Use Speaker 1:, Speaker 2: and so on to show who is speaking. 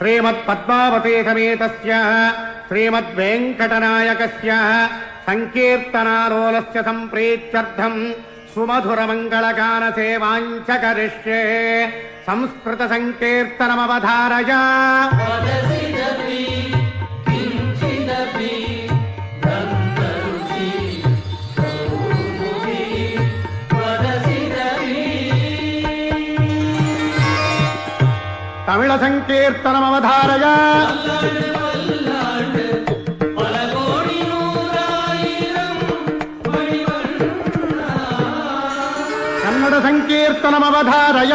Speaker 1: श्रीमत्पद्मावती समेतस्य श्रीमद्वेङ्कटनायकस्य संकीर्तनालोलस्य सम्प्रीत्यर्थम् सुमधुरमङ्गलगानसेवाञ्च करिष्ये। संस्कृतसङ्कीर्तनमवधारय। तमिळ संकीर्तनमवधारय। कन्नड संकीर्तनमवधारय।